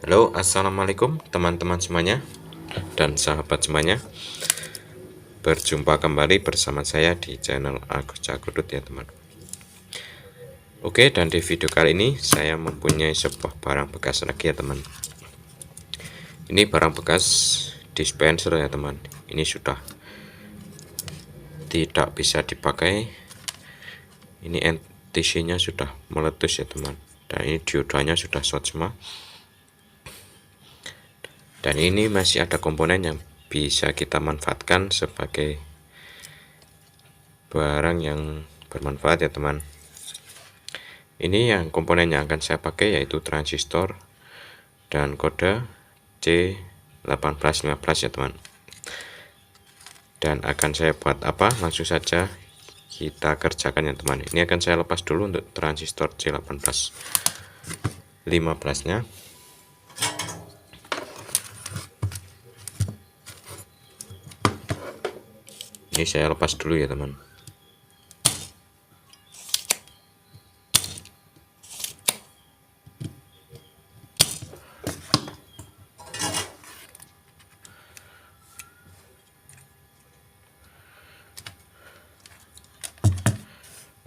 Halo, assalamualaikum teman-teman semuanya dan sahabat semuanya. Berjumpa kembali bersama saya di channel Agus Cakudut ya teman. Oke, dan di video kali ini saya mempunyai sebuah barang bekas lagi ya teman. Ini barang bekas dispenser ya teman. Ini sudah tidak bisa dipakai. Ini NTC-nya sudah meletus ya teman. Dan ini diodanya sudah short semua. Dan ini masih ada komponen yang bisa kita manfaatkan sebagai barang yang bermanfaat ya teman. Ini yang komponen yang akan saya pakai yaitu transistor dan kode C1815 ya teman. Dan akan saya buat apa? Langsung saja kita kerjakan ya teman. Ini akan saya lepas dulu untuk transistor C1815 nya. Ini saya lepas dulu ya teman.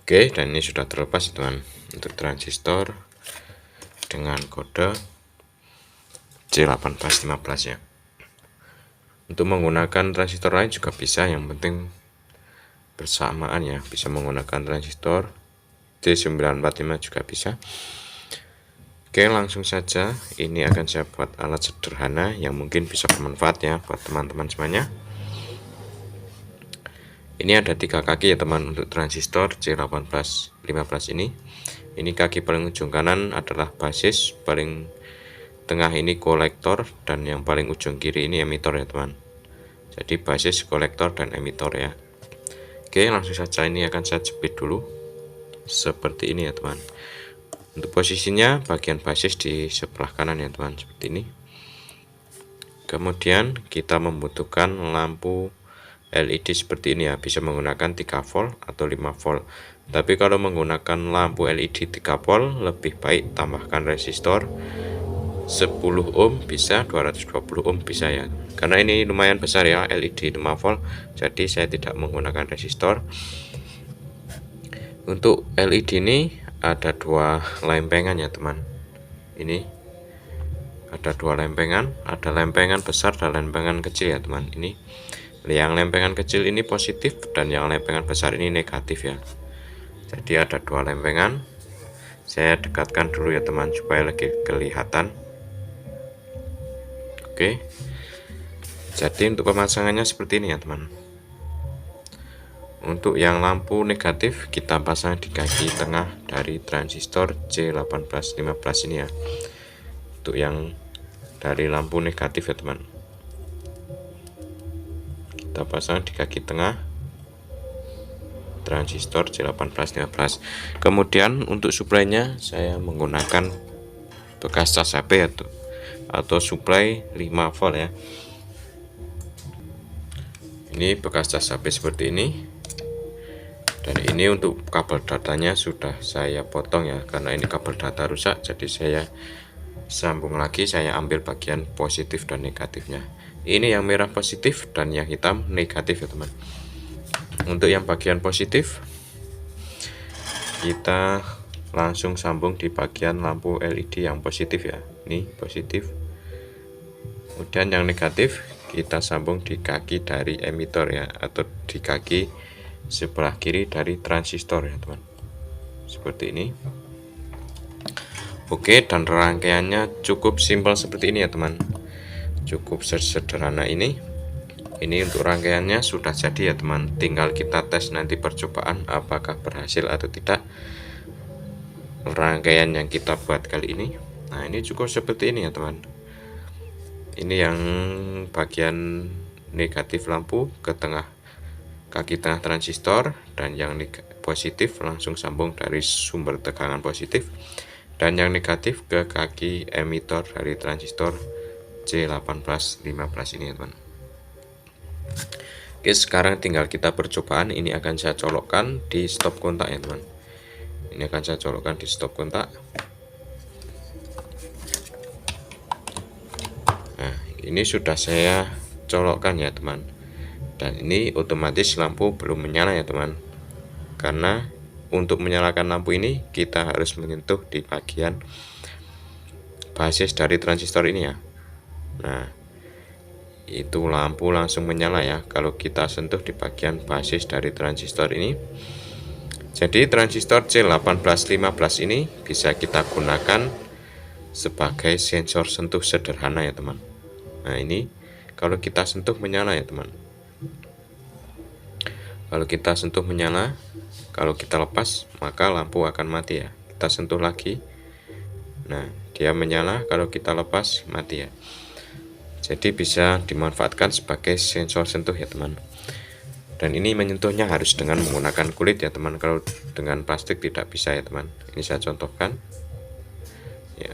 Oke, dan ini sudah terlepas teman untuk transistor dengan kode C1815 ya. Untuk menggunakan transistor lain juga bisa, yang penting bersamaan ya. Bisa menggunakan transistor C945 juga bisa. Oke, langsung saja. Ini akan saya buat alat sederhana yang mungkin bisa bermanfaat ya buat teman-teman semuanya. Ini ada 3 kaki ya teman untuk transistor C1815 ini. Ini kaki paling ujung kanan adalah basis, paling tengah ini kolektor, dan yang paling ujung kiri ini emitor ya teman. Jadi basis, kolektor, dan emitor ya. Oke, langsung saja ini akan saya jepit dulu seperti ini ya teman. Untuk posisinya bagian basis di sebelah kanan ya teman, seperti ini. Kemudian kita membutuhkan lampu LED seperti ini ya, bisa menggunakan 3 volt atau 5 volt. Tapi kalau menggunakan lampu LED 3 volt lebih baik tambahkan resistor 10 ohm bisa, 220 ohm bisa ya. Karena ini lumayan besar ya, LED 5 volt, jadi saya tidak menggunakan resistor. Untuk LED ini ada 2 lempengan ya teman. Ini ada 2 lempengan, ada lempengan besar dan lempengan kecil ya teman. Ini yang lempengan kecil ini positif dan yang lempengan besar ini negatif ya. Jadi ada 2 lempengan. Saya dekatkan dulu ya teman supaya lebih kelihatan. Oke. Jadi untuk pemasangannya seperti ini ya teman. Untuk yang lampu negatif kita pasang di kaki tengah dari transistor C1815 ini ya. Untuk yang dari lampu negatif ya teman, kita pasang di kaki tengah transistor C1815. Kemudian untuk suplainya saya menggunakan bekas cas HP atau suplai 5 volt ya. Ini bekas cas HP seperti ini. Dan ini untuk kabel datanya sudah saya potong ya, karena ini kabel data rusak, jadi saya sambung lagi, saya ambil bagian positif dan negatifnya. Ini yang merah positif dan yang hitam negatif ya teman. Untuk yang bagian positif kita langsung sambung di bagian lampu LED yang positif ya. Ini positif. Kemudian yang negatif kita sambung di kaki dari emitor ya, atau di kaki sebelah kiri dari transistor ya teman, seperti ini. Oke, dan rangkaiannya cukup simpel seperti ini ya teman, cukup sederhana ini. Ini untuk rangkaiannya sudah jadi ya teman, tinggal kita tes nanti percobaan apakah berhasil atau tidak rangkaian yang kita buat kali ini. Nah, ini cukup seperti ini ya teman. Ini yang bagian negatif lampu ke tengah kaki tengah transistor, dan yang positif langsung sambung dari sumber tegangan positif, dan yang negatif ke kaki emitor dari transistor C1815 ini ya teman. Oke, sekarang tinggal kita percobaan. Ini akan saya colokkan di stop kontak ya teman. Ini akan saya colokkan di stop kontak. ini sudah saya colokkan ya teman, dan ini otomatis lampu belum menyala ya teman, karena untuk menyalakan lampu ini kita harus menyentuh di bagian basis dari transistor ini ya. Nah, itu lampu langsung menyala ya kalau kita sentuh di bagian basis dari transistor ini. Jadi transistor C1815 ini bisa kita gunakan sebagai sensor sentuh sederhana ya teman. Nah, ini kalau kita sentuh menyala ya teman. Kalau kita sentuh menyala, kalau kita lepas maka lampu akan mati ya. Kita sentuh lagi, nah dia menyala, kalau kita lepas mati ya. Jadi bisa dimanfaatkan sebagai sensor sentuh ya teman. Dan ini menyentuhnya harus dengan menggunakan kulit ya teman, kalau dengan plastik tidak bisa ya teman. Ini saya contohkan ya,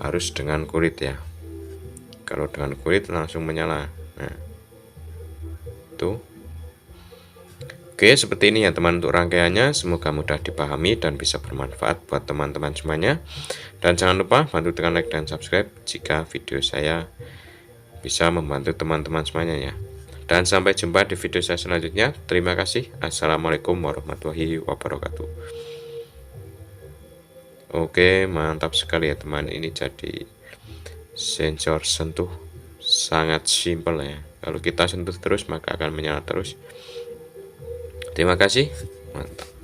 harus dengan kulit ya. Kalau dengan kulit langsung menyala. Nah, tuh. Oke, seperti ini ya teman untuk rangkaiannya. Semoga mudah dipahami dan bisa bermanfaat buat teman-teman semuanya. Dan jangan lupa bantu tekan like dan subscribe jika video saya bisa membantu teman-teman semuanya ya. Dan sampai jumpa di video saya selanjutnya. Terima kasih. Assalamualaikum warahmatullahi wabarakatuh. Oke, mantap sekali ya teman. Ini jadi sensor sentuh, sangat simpel ya. Kalau kita sentuh terus maka akan menyala terus. Terima kasih. Mantap.